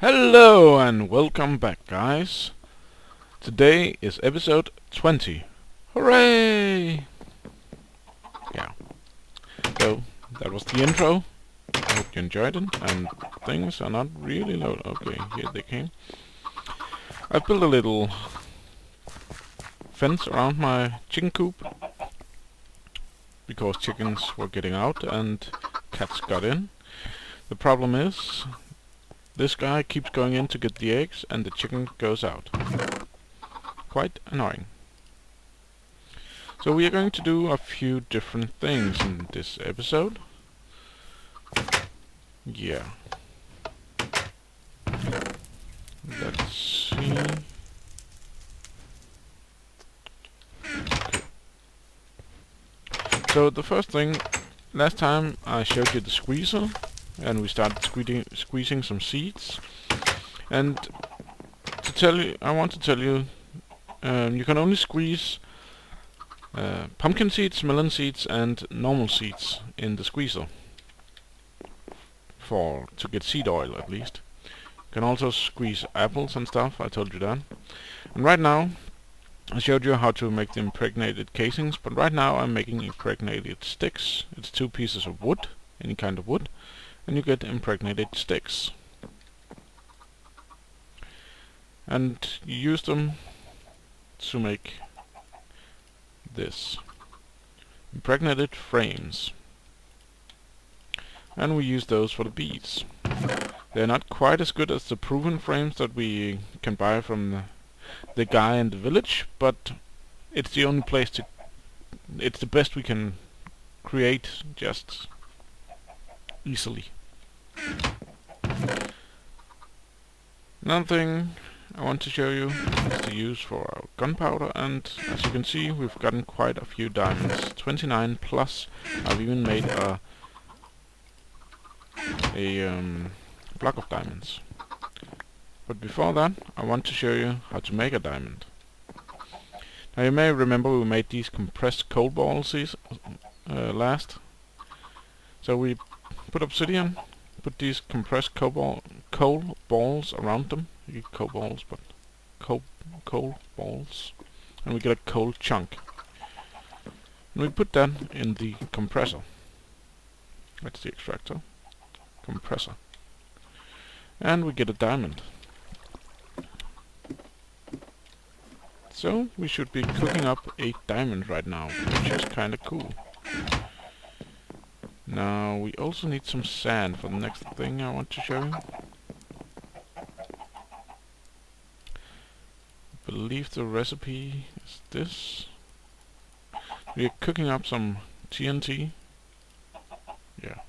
Hello and welcome back, guys. Today is episode 20. Hooray! Yeah. So, that was the intro. I hope you enjoyed it, and things are not really low. Okay, here they came. I built a little fence around my chicken coop because chickens were getting out and cats got in. The problem is, this guy keeps going in to get the eggs and the chicken goes out. Quite annoying. So we are going to do a few different things in this episode. Yeah. Let's see. Okay. So the first thing, last time I showed you the squeezer and we started squeezing some seeds. And I want to tell you, you can only squeeze pumpkin seeds, melon seeds and normal seeds in the squeezer to get seed oil at least. You can also squeeze apples and stuff, I told you that. And right now, I showed you how to make the impregnated casings, but right now I'm making impregnated sticks. It's 2 pieces of wood, any kind of wood, and you get impregnated sticks. And you use them to make this. Impregnated frames. And we use those for the bees. They're not quite as good as the proven frames that we can buy from the guy in the village, but it's the only place it's the best we can create just easily. Another thing I want to show you is the use for our gunpowder, and as you can see we've gotten quite a few diamonds, 29 plus. I've even made a block of diamonds. But before that I want to show you how to make a diamond. Now you may remember we made these compressed coal balls last. So we put obsidian, put these compressed coal balls around them. You get coal balls, but coal balls, and we get a coal chunk. And we put that in the compressor. That's the extractor. Compressor. And we get a diamond. So we should be cooking up a diamond right now, which is kinda cool. Now we also need some sand for the next thing I want to show you. I believe the recipe is this. We are cooking up some TNT. Yeah.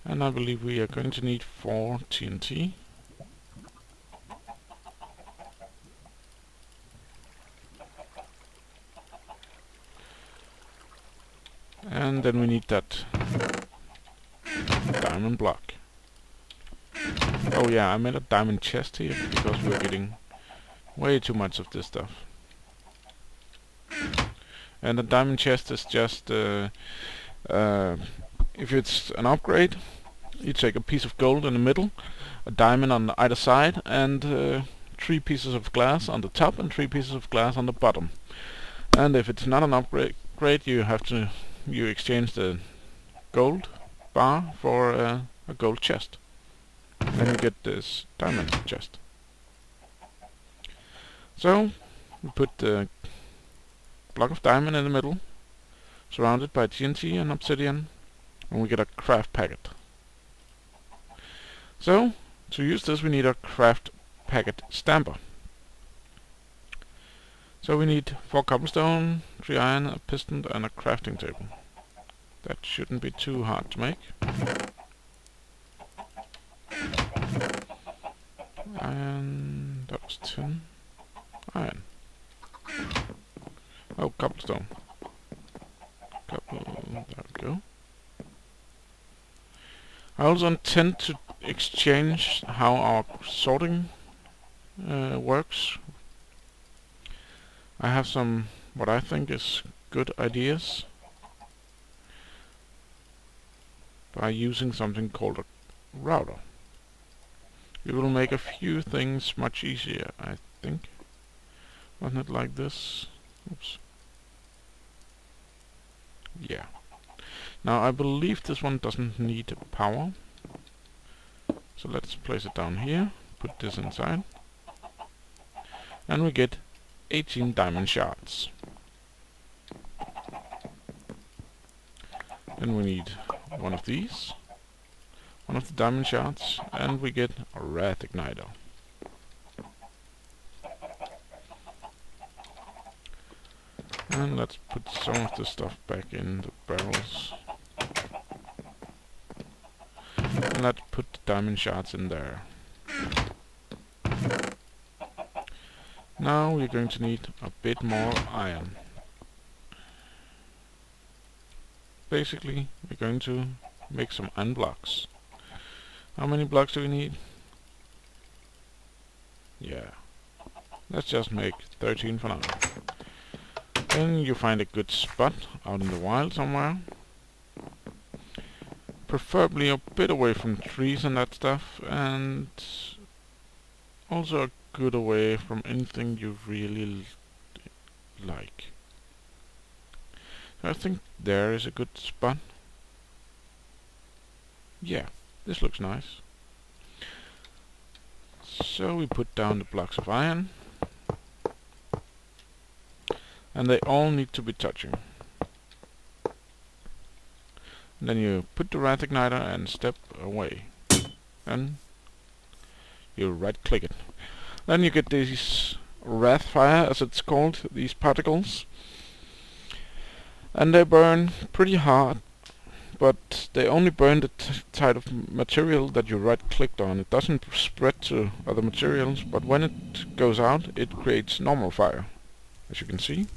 And I believe we are going to need 4 TNT. And then we need that diamond block. Oh yeah, I made a diamond chest here because we're getting way too much of this stuff. And the diamond chest is just if it's an upgrade, you take a piece of gold in the middle, a diamond on either side, and 3 pieces of glass on the top and 3 pieces of glass on the bottom. And if it's not an upgrade, you exchange the gold bar for a gold chest. Then you get this diamond chest. So we put the block of diamond in the middle, surrounded by TNT and obsidian, and we get a craft packet. So to use this we need a craft packet stamper. So we need 4 cobblestone, 3 iron, a piston and a crafting table. That shouldn't be too hard to make. And that was 10 iron. Oh, cobblestone. There we go. I also intend to exchange how our sorting works. I have some what I think is good ideas by using something called a router. we will make a few things much easier, I think. Wasn't it like this? Oops. Yeah. Now I believe this one doesn't need power. So let's place it down here, put this inside, and we get 18 diamond shards. Then we need one of these, one of the diamond shards, and we get a wrath igniter. And let's put some of the stuff back in the barrels. And let's put the diamond shards in there. Now we're going to need a bit more iron. Basically, we're going to make some iron blocks. How many blocks do we need? Yeah. Let's just make 13 for now. Then you find a good spot out in the wild somewhere. Preferably a bit away from trees and that stuff, and also a good away from anything you really like. I think there is a good spot. Yeah, this looks nice. So we put down the blocks of iron, and they all need to be touching. And then you put the wrath igniter and step away, and you right click it. Then you get these wrath fire, as it's called, these particles. And they burn pretty hard, but they only burn the type of material that you right-clicked on. It doesn't spread to other materials, but when it goes out, it creates normal fire, as you can see.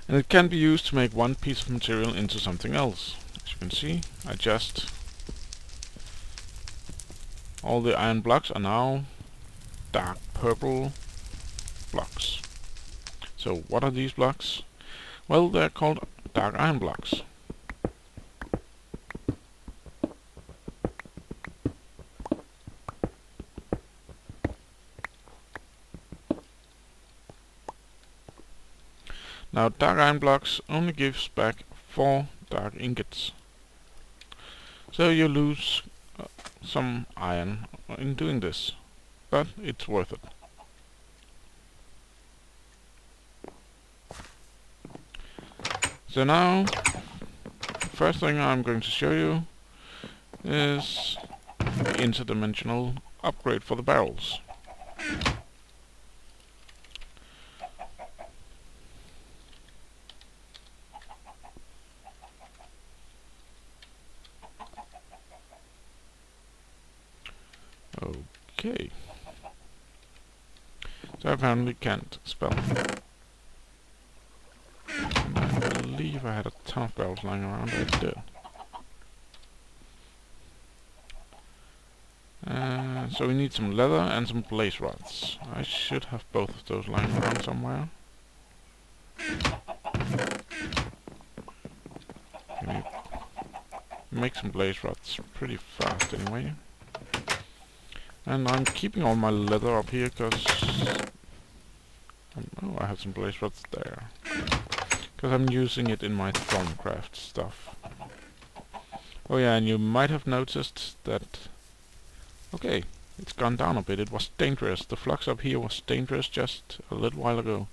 And it can be used to make one piece of material into something else. As you can see, all the iron blocks are now dark purple blocks. So what are these blocks? Well, they're called dark iron blocks. Now dark iron blocks only gives back 4 dark ingots. So you lose some iron in doing this, but it's worth it. So now, the first thing I'm going to show you is the interdimensional upgrade for the barrels. Okay. So I apparently can't spell. I believe I had a ton of barrels lying around. I did. So we need some leather and some blaze rods. I should have both of those lying around somewhere. Can we make some blaze rods pretty fast anyway. And I'm keeping all my leather up here because oh, I have some blaze rods there. Because I'm using it in my buildcraft stuff. Oh yeah, and you might have noticed that... Okay, it's gone down a bit. It was dangerous. The flux up here was dangerous just a little while ago.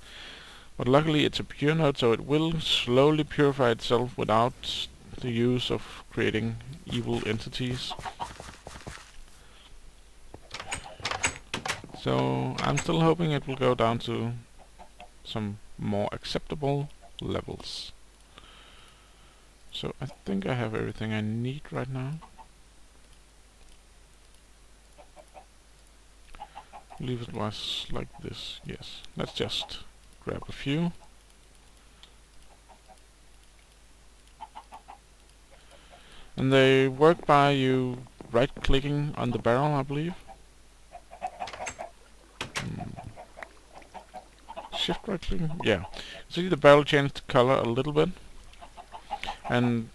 But luckily it's a pure node, so it will slowly purify itself without the use of creating evil entities. So I'm still hoping it will go down to some more acceptable levels. So I think I have everything I need right now. I believe it was like this, yes. Let's just grab a few. And they work by you right-clicking on the barrel, I believe. Shift right-clicking? Yeah. See the barrel changed color a little bit. And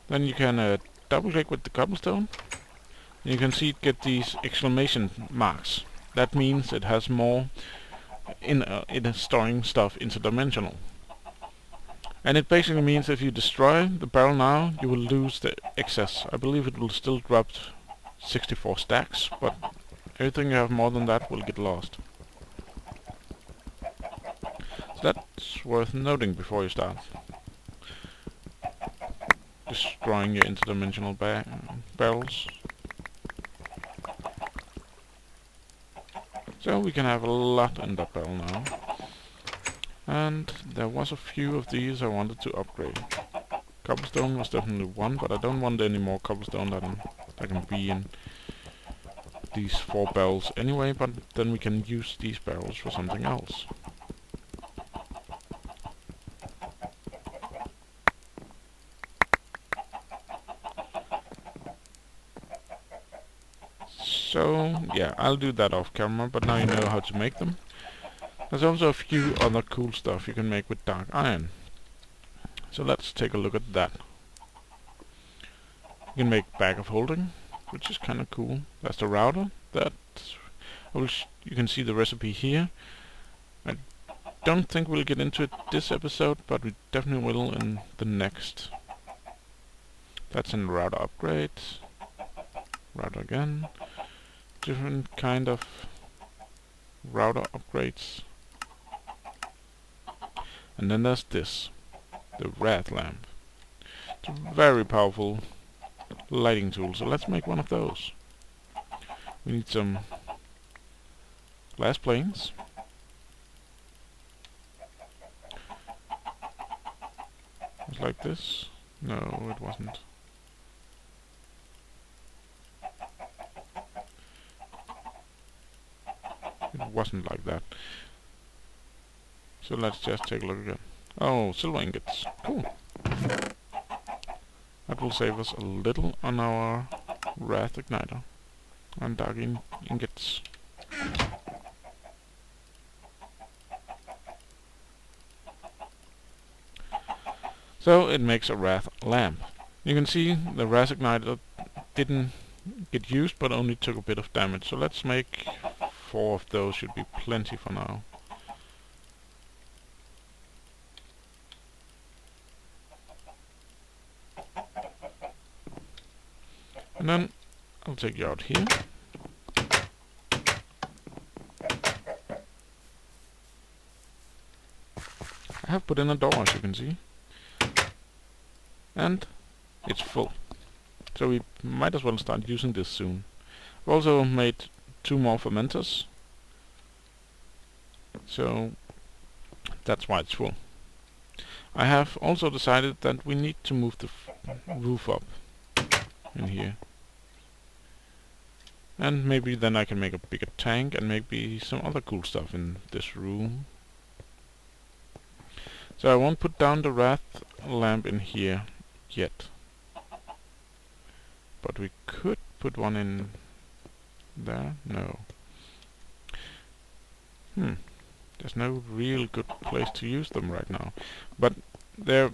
Then you can double click with the cobblestone. And you can see it get these exclamation marks. That means it has more it is storing stuff interdimensional. And it basically means if you destroy the barrel now, you will lose the excess. I believe it will still drop 64 stacks, but everything you have more than that will get lost. So that's worth noting before you start destroying your interdimensional barrels. So we can have a lot in that barrel now. And there was a few of these I wanted to upgrade. Cobblestone was definitely one, but I don't want any more cobblestone that can be in these 4 barrels anyway, but then we can use these barrels for something else. So yeah, I'll do that off camera, but now you know how to make them. There's also a few other cool stuff you can make with dark iron. So let's take a look at that. You can make bag of holding, which is kind of cool. That's the router. You can see the recipe here. I don't think we'll get into it this episode, but we definitely will in the next. That's in router upgrades. Router again. Different kind of router upgrades. And then there's this, the red lamp. It's a very powerful lighting tool, so let's make one of those. We need some glass planes. It's like this. No, it wasn't. It wasn't like that. So let's just take a look again. Oh, silver ingots. Cool. That will save us a little on our wrath igniter and dark ingots. So it makes a wrath lamp. You can see the wrath igniter didn't get used, but only took a bit of damage. So let's make 4 of those. Should be plenty for now. And then I'll take you out here. I have put in a door, as you can see. And it's full. So we might as well start using this soon. I've also made 2 more fermenters. So that's why it's full. I have also decided that we need to move the roof up in here. And maybe then I can make a bigger tank and maybe some other cool stuff in this room. So I won't put down the wrath lamp in here yet. But we could put one in there. No. There's no real good place to use them right now. But they're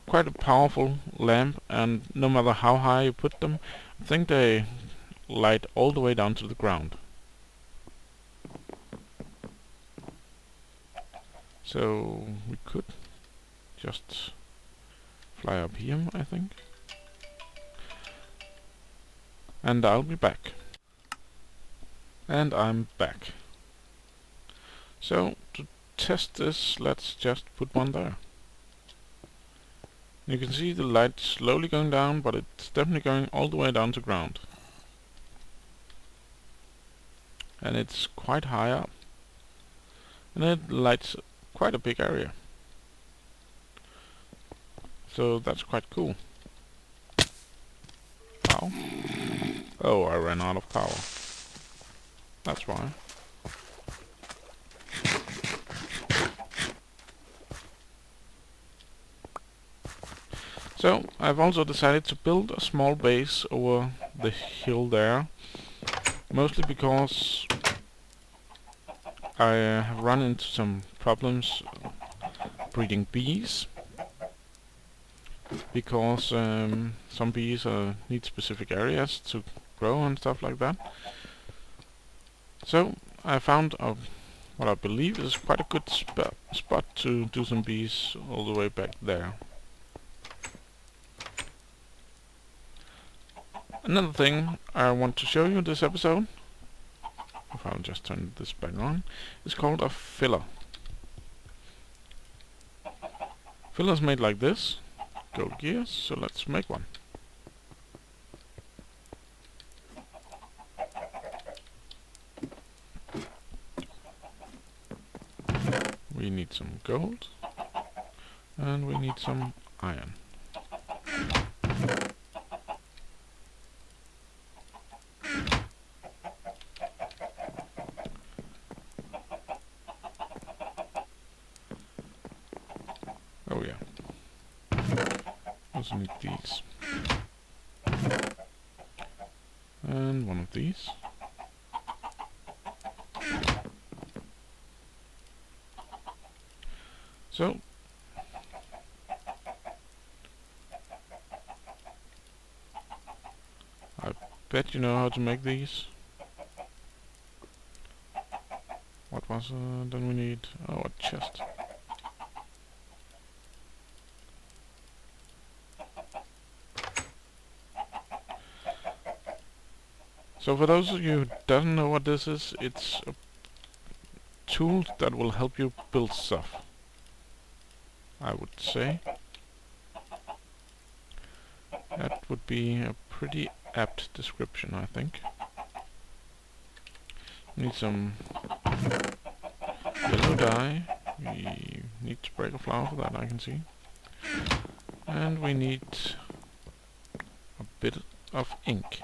quite a powerful lamp, and no matter how high you put them, I think they light all the way down to the ground. So we could just fly up here, I think. And I'll be back. And I'm back. So to test this, let's just put one there. You can see the light slowly going down, but it's definitely going all the way down to ground. And it's quite high up. And it lights quite a big area. So that's quite cool. Wow. Oh, I ran out of power. That's why. So, I've also decided to build a small base over the hill there. Mostly because I have run into some problems breeding bees. because some bees need specific areas to grow and stuff like that. So I found what I believe is quite a good spot to do some bees all the way back there. Another thing I want to show you in this episode, if I'll just turn this back on, is called a filler. Filler's made like this, gold gears, so let's make one. We need some gold, and we need some iron. Oh yeah. Also need these. And one of these. So I bet you know how to make these. What was then we need? Oh, a chest. So for those of you who don't know what this is, it's a tool that will help you build stuff, I would say. That would be a pretty apt description, I think. Need some yellow dye. We need to break a flower for that, I can see. And we need a bit of ink.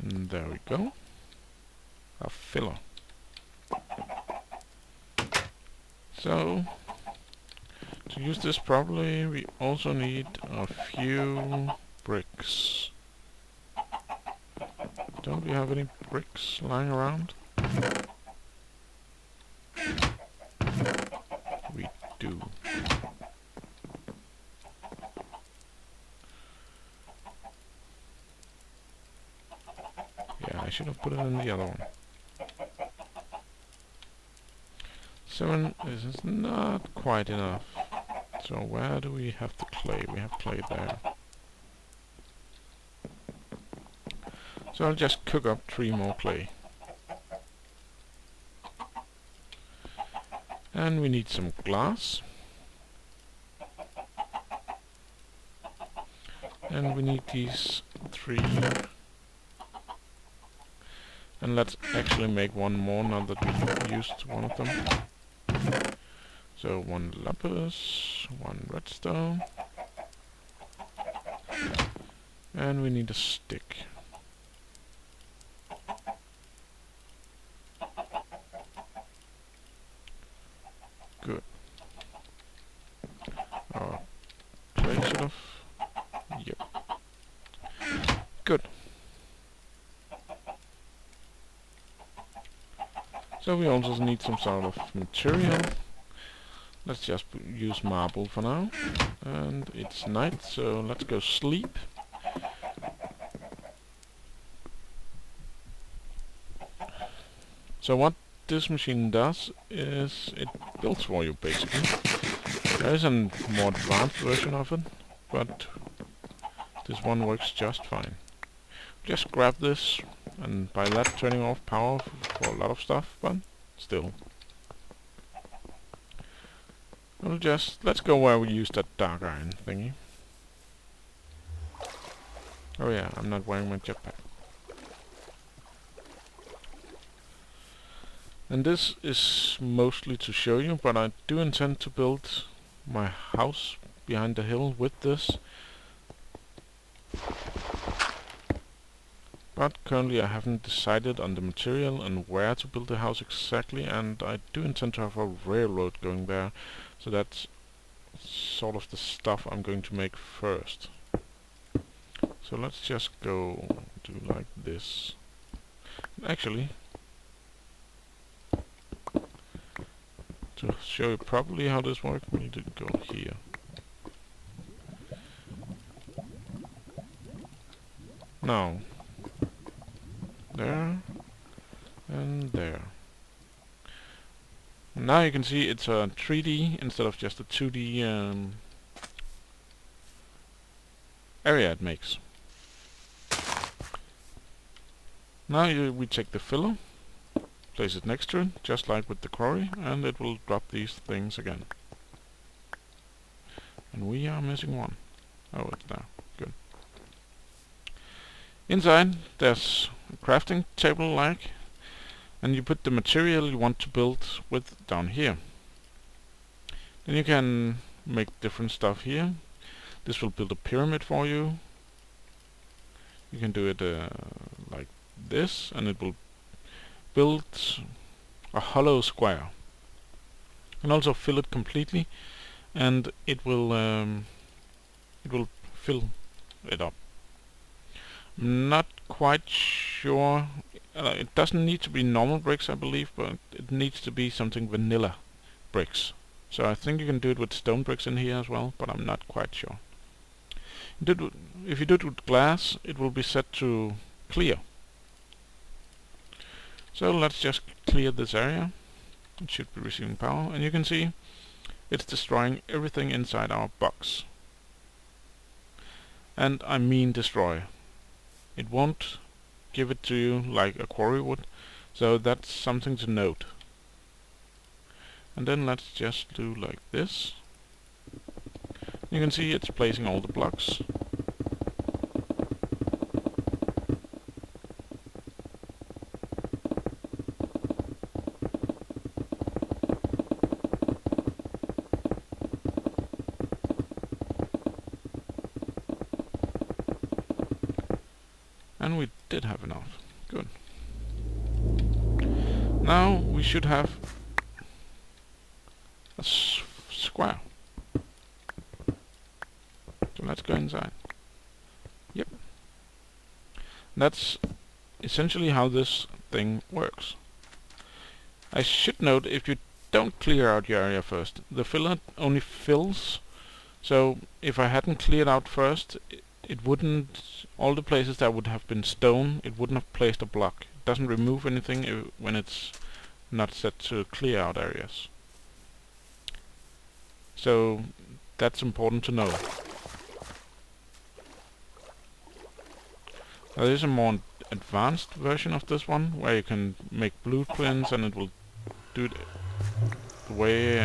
And there we go. A filler. So, to use this properly, we also need a few bricks. Don't we have any bricks lying around? We do. Yeah, I should have put it in the other one. 7 is not quite enough. So where do we have the clay? We have clay there. So I'll just cook up 3 more clay. And we need some glass. And we need these 3. And let's actually make one more now that we used one of them. So 1 lapis, 1 redstone. And we need a stick. Good. Our clay should have. Yep. Good. So we also need some sort of material. Let's just use marble for now. And it's night, so let's go sleep. So what this machine does is it builds for you, basically. There is a more advanced version of it, but this one works just fine. Just grab this, and by that turning off power for a lot of stuff, but still. Let's go where we used that dark iron thingy. Oh yeah, I'm not wearing my jetpack. And this is mostly to show you, but I do intend to build my house behind the hill with this. But currently I haven't decided on the material and where to build the house exactly, and I do intend to have a railroad going there, so that's sort of the stuff I'm going to make first. So let's just go do like this. Actually, to show you properly how this works, we need to go here. Now, there, and there. And now you can see it's a 3D instead of just a 2D area it makes. Now we take the filler, place it next to it, just like with the quarry, and it will drop these things again. And we are missing one. Oh, it's there. Good. Inside there's a crafting table like, and you put the material you want to build with down here. Then you can make different stuff here. This will build a pyramid for you. You can do it like this, and it will build a hollow square. And also fill it completely, and it will fill it up. I'm not quite sure. It doesn't need to be normal bricks, I believe, but it needs to be something vanilla bricks. So I think you can do it with stone bricks in here as well, but I'm not quite sure. If you do it with glass, it will be set to clear. So let's just clear this area. It should be receiving power, and you can see it's destroying everything inside our box. And I mean destroy. It won't give it to you like a quarry would, so that's something to note. And then let's just do like this. You can see it's placing all the blocks. And we did have enough. Good. Now we should have a square. So let's go inside. Yep. That's essentially how this thing works. I should note, if you don't clear out your area first, the filler only fills. So if I hadn't cleared out first, it wouldn't, all the places that would have been stone, it wouldn't have placed a block. It doesn't remove anything when it's not set to clear out areas. So that's important to know. Now, there's a more advanced version of this one, where you can make blueprints and it will do it the way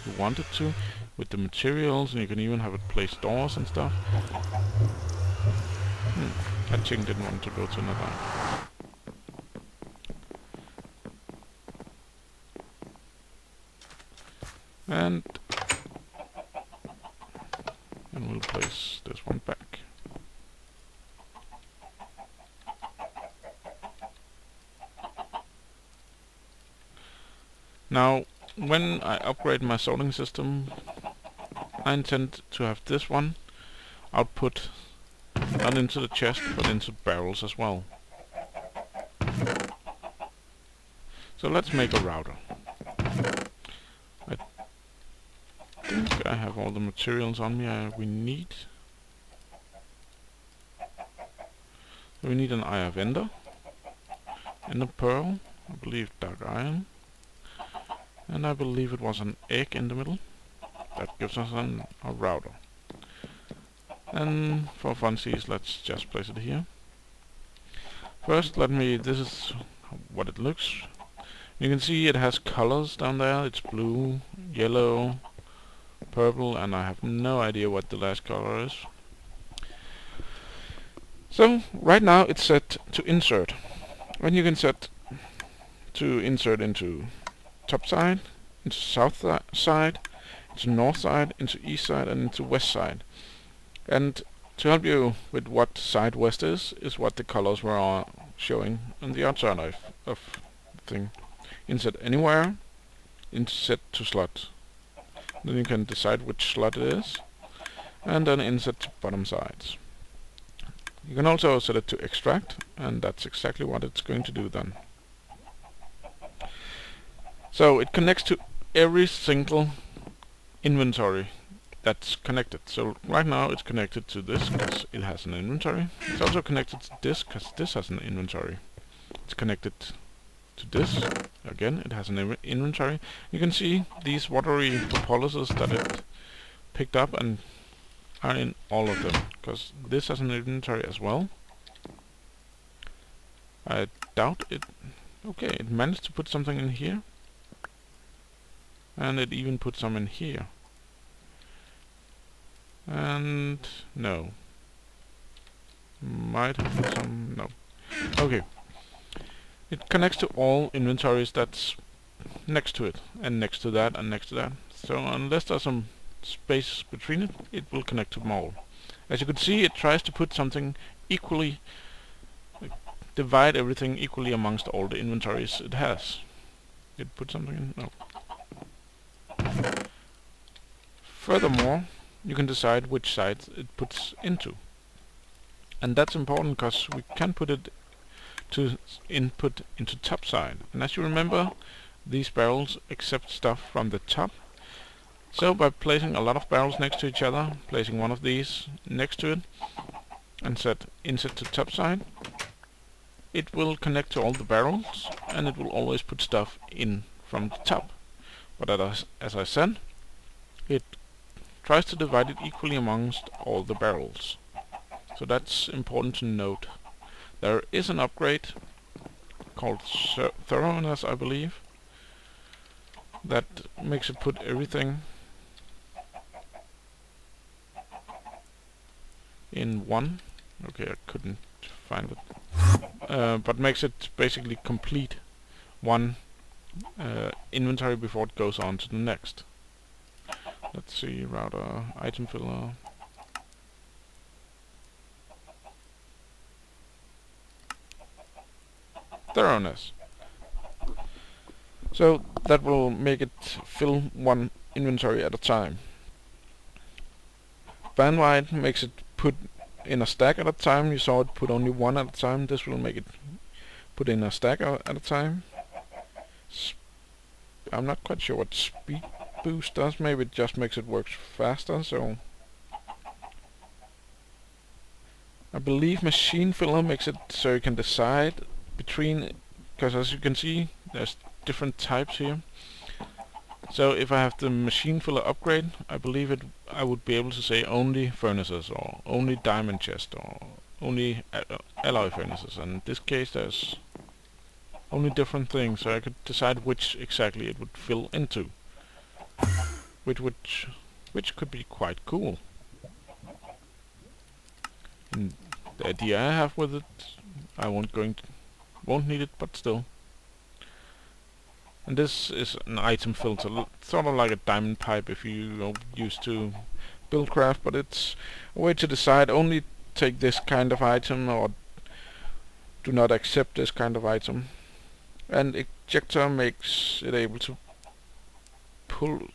you want it to, with the materials, and you can even have it place doors and stuff. That chicken didn't want to go to another. And we'll place this one back. Now, when I upgrade my sorting system, I intend to have this one output not into the chest, but into barrels as well. So let's make a router. I think I have all the materials on me we need. So we need an eye of ender, ender pearl, I believe dark iron, and I believe it was an egg in the middle. That gives us a router. And for funsies, let's just place it here. First, this is what it looks. You can see it has colors down there. It's blue, yellow, purple, and I have no idea what the last color is. So, right now it's set to insert. And you can set to insert into top side, into south side, into north side, into east side, and into west side. And to help you with what side west is what the colors were showing on the outside of the thing. Insert anywhere, insert to slot. Then you can decide which slot it is, and then insert to bottom sides. You can also set it to extract, and that's exactly what it's going to do then. So it connects to every single inventory that's connected. So right now it's connected to this because it has an inventory. It's also connected to this because this has an inventory. It's connected to this. Again, it has an inventory. You can see these watery propolisers that it picked up and are in all of them, because this has an inventory as well. I doubt it. Okay, it managed to put something in here, and it even put some in here. And no, might have put some. No. Okay. It connects to all inventories that's next to it, and next to that, and next to that. So unless there's some space between it, it will connect to them all. As you can see, it tries to put something equally, divide everything equally amongst all the inventories it has. Did it put something in? No. Furthermore, you can decide which side it puts into. And that's important because we can put it to input into top side. And as you remember, these barrels accept stuff from the top. So by placing a lot of barrels next to each other, placing one of these next to it, and set insert to top side, it will connect to all the barrels, and it will always put stuff in from the top. But as I said, it tries to divide it equally amongst all the barrels. So that's important to note. There is an upgrade called thoroughness, I believe, that makes it put everything in one. Okay, I couldn't find it. But makes it basically complete one inventory before it goes on to the next. Let's see, router, item filler. Thoroughness. So that will make it fill one inventory at a time. Bandwidth makes it put in a stack at a time. You saw it put only one at a time. This will make it put in a stack at a time. I'm not quite sure what speed boost does. Maybe it just makes it work faster. So I believe machine filler makes it so you can decide between, because as you can see there's different types here. So if I have the machine filler upgrade, I believe I would be able to say only furnaces, or only diamond chest, or only alloy furnaces. And in this case there's only different things, so I could decide which exactly it would fill into, which could be quite cool. And the idea I have with it, I won't need it, but still. And this is an item filter, sort of like a diamond pipe if you are used to buildcraft, but it's a way to decide only take this kind of item or do not accept this kind of item. And ejector makes it able to pull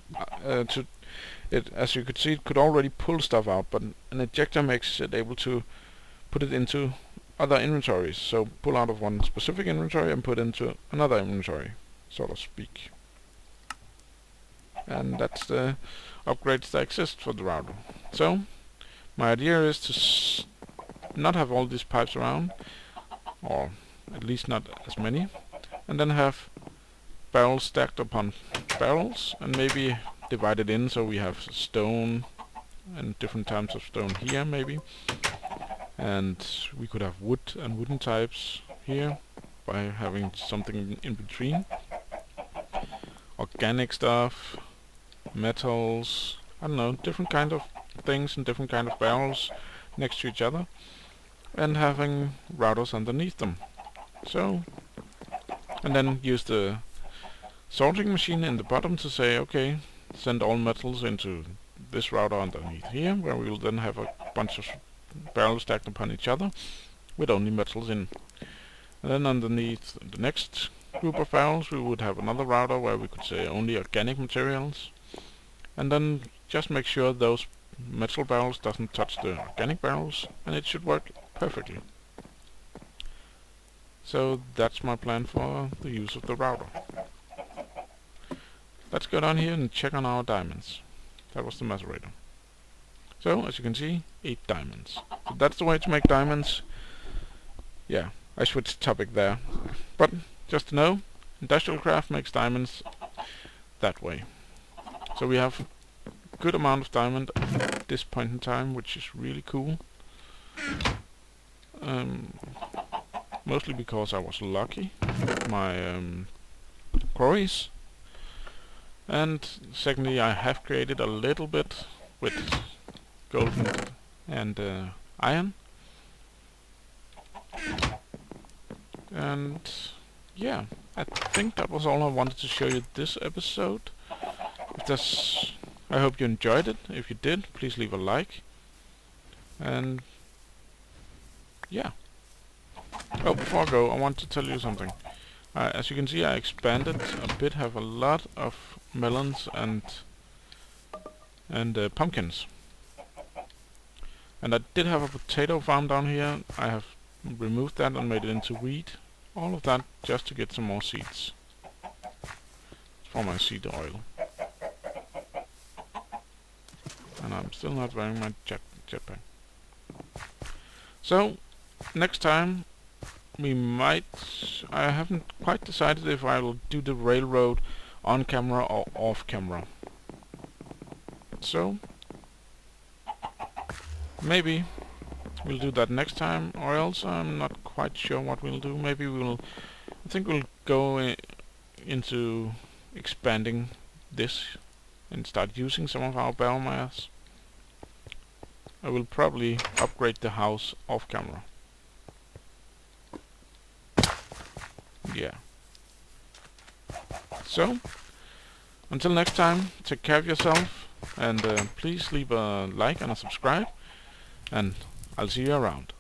as you could see, it could already pull stuff out, but an ejector makes it able to put it into other inventories. So pull out of one specific inventory and put into another inventory, so to speak. And that's the upgrades that exist for the router. So my idea is to not have all these pipes around, or at least not as many, and then have barrels stacked upon barrels, and maybe divide it in so we have stone and different types of stone here maybe, and we could have wood and wooden types here by having something in between, organic stuff, metals, I don't know, different kind of things and different kind of barrels next to each other, and having routers underneath them. So, and then use the sorting machine in the bottom to say, okay, send all metals into this router underneath here, where we will then have a bunch of barrels stacked upon each other with only metals in. And then underneath the next group of barrels we would have another router where we could say only organic materials, and then just make sure those metal barrels doesn't touch the organic barrels, and it should work perfectly. So that's my plan for the use of the router. Let's go down here and check on our diamonds. That was the macerator. So, as you can see, 8 diamonds. So that's the way to make diamonds. Yeah, I switched topic there. But, just to know, Industrial Craft makes diamonds that way. So we have a good amount of diamond at this point in time, which is really cool. Mostly because I was lucky with my quarries. And secondly, I have created a little bit with gold and iron. And yeah, I think that was all I wanted to show you this episode. I hope you enjoyed it. If you did, please leave a like. And yeah. Oh, before I go, I want to tell you something. As you can see, I expanded a bit, have a lot of melons and pumpkins. And I did have a potato farm down here. I have removed that and made it into wheat. All of that just to get some more seeds for my seed oil. And I'm still not wearing my jetpack. So, next time I haven't quite decided if I will do the railroad on camera or off camera. So, maybe we'll do that next time, or else I'm not quite sure what we'll do. Maybe I think we'll go into expanding this and start using some of our biomass. I will probably upgrade the house off camera. Yeah. So, until next time, take care of yourself, and please leave a like and a subscribe, and I'll see you around.